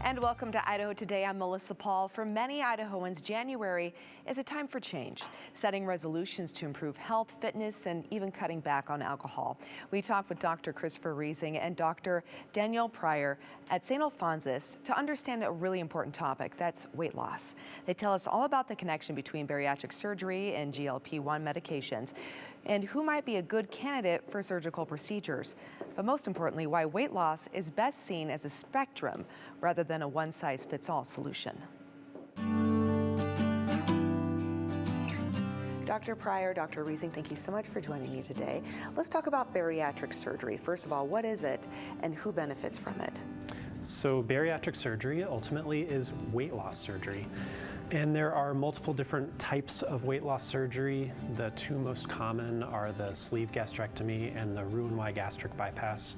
And welcome to Idaho Today. I'm Mellisa Paul. For many Idahoans, January is a time for change, setting resolutions to improve health, fitness, and even cutting back on alcohol. We talked with Dr. Christopher Riesing and Dr. Danielle Pryor at Saint Alphonsus to understand a really important topic, that's weight loss. They tell us all about the connection between bariatric surgery and GLP-1 medications, and who might be a good candidate for surgical procedures. But most importantly, why weight loss is best seen as a spectrum rather than a one-size-fits-all solution. Dr. Pryor, Dr. Riesing, thank you so much for joining me today. Let's talk about bariatric surgery. First of all, what is it and who benefits from it? So bariatric surgery ultimately is weight loss surgery. And there are multiple different types of weight loss surgery. The two most common are the sleeve gastrectomy and the Roux-en-Y gastric bypass.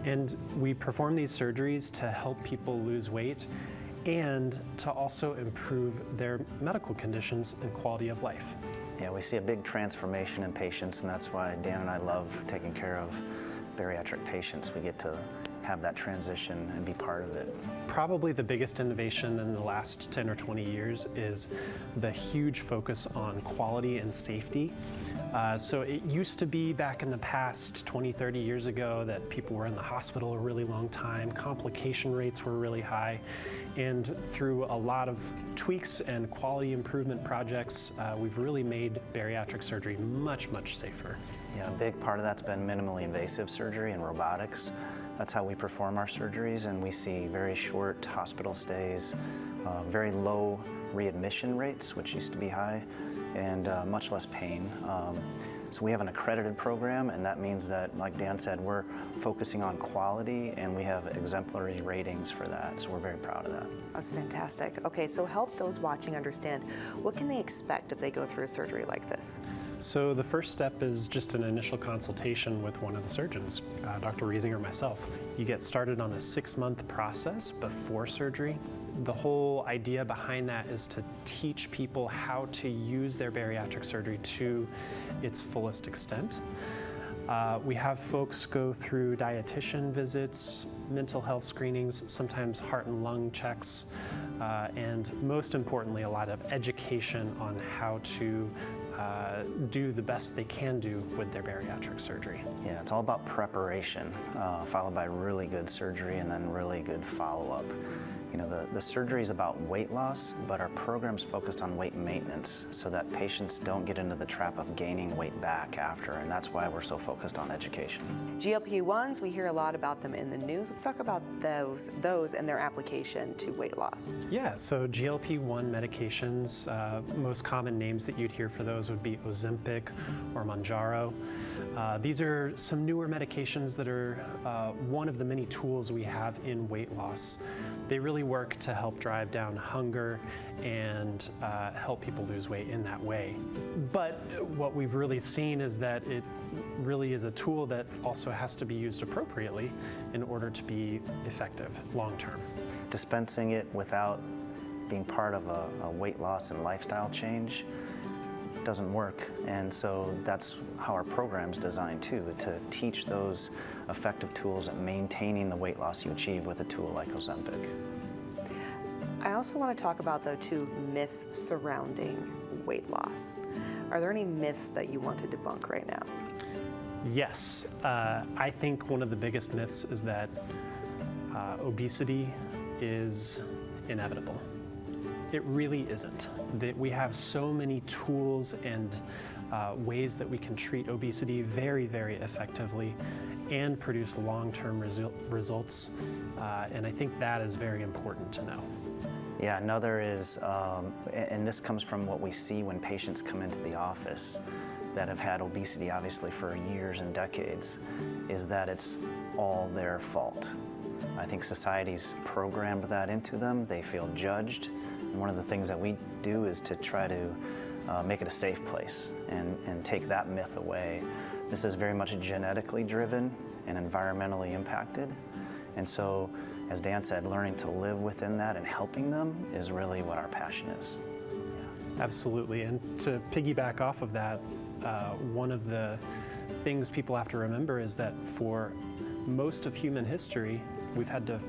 And we perform these surgeries to help people lose weight and to also improve their medical conditions and quality of life. Yeah, we see a big transformation in patients, and that's why Dan and I love taking care of bariatric patients. We get to have that transition and be part of it. Probably the biggest innovation in the last 10 or 20 years is the huge focus on quality and safety. So it used to be back in the past 20, 30 years ago that people were in the hospital a really long time, complication rates were really high, and through a lot of tweaks and quality improvement projects, we've really made bariatric surgery much, much safer. Yeah, a big part of that's been minimally invasive surgery and robotics. That's how we perform our surgeries, and we see very short hospital stays, very low readmission rates, which used to be high, and much less pain. So we have an accredited program, and that means that, like Dan said, we're focusing on quality, and we have exemplary ratings for that, so we're very proud of that. That's fantastic. Okay, so help those watching understand, what can they expect if they go through a surgery like this? So the first step is just an initial consultation with one of the surgeons, Dr. Riesing or myself. You get started on a 6-month process before surgery. The whole idea behind that is to teach people how to use their bariatric surgery to its fullest extent. We have folks go through dietitian visits, mental health screenings, sometimes heart and lung checks, and most importantly, a lot of education on how to do the best they can do with their bariatric surgery. Yeah, it's all about preparation, followed by really good surgery and then really good follow-up. You know, the surgery is about weight loss, but our program's focused on weight maintenance so that patients don't get into the trap of gaining weight back after, and that's why we're so focused on education. GLP-1s, we hear a lot about them in the news. Let's talk about those and their application to weight loss. Yeah, so GLP-1 medications, most common names that you'd hear for those would be Ozempic or Mounjaro. These are some newer medications that are one of the many tools we have in weight loss. They really work to help drive down hunger and help people lose weight in that way. But what we've really seen is that it really is a tool that also has to be used appropriately in order to be effective long term. Dispensing it without being part of a weight loss and lifestyle change doesn't work, and so that's how our program's designed too, to teach those effective tools at maintaining the weight loss you achieve with a tool like Ozempic. I also want to talk about the two myths surrounding weight loss. Are there any myths that you want to debunk right now? Yes, I think one of the biggest myths is that obesity is inevitable. It really isn't. That we have so many tools and ways that we can treat obesity very, very effectively and produce long-term results, and I think that is very important to know. Yeah, another is, and this comes from what we see when patients come into the office that have had obesity obviously for years and decades, is that it's all their fault. I think society's programmed that into them. They feel judged. And one of the things that we do is to try to make it a safe place and take that myth away. This is very much genetically driven and environmentally impacted. And so, as Dan said, learning to live within that and helping them is really what our passion is. Yeah. Absolutely, and to piggyback off of that, one of the things people have to remember is that for most of human history, we've had to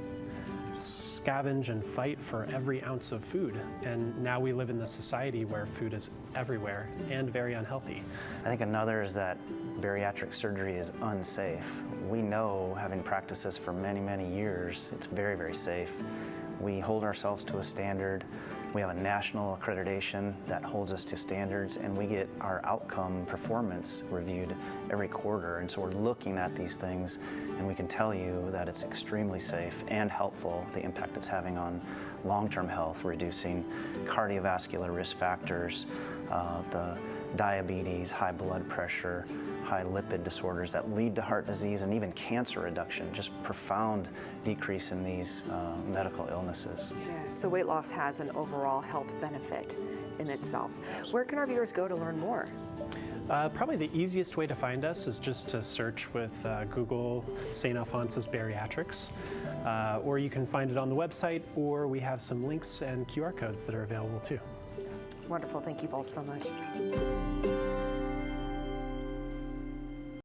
scavenge and fight for every ounce of food. And now we live in the society where food is everywhere and very unhealthy. I think another is that bariatric surgery is unsafe. We know, having practiced this for many, many years, it's very, very safe. We hold ourselves to a standard. We have a national accreditation that holds us to standards, and we get our outcome performance reviewed every quarter. And so we're looking at these things, and we can tell you that it's extremely safe and helpful, the impact it's having on long-term health, reducing cardiovascular risk factors, the diabetes, high blood pressure, high lipid disorders that lead to heart disease, and even cancer reduction, just profound decrease in these medical illnesses. Yeah, so weight loss has an overall health benefit in itself. Where can our viewers go to learn more? Probably the easiest way to find us is just to search with Google Saint Alphonsus Bariatrics, or you can find it on the website, or we have some links and QR codes that are available too. Wonderful. Thank you both so much.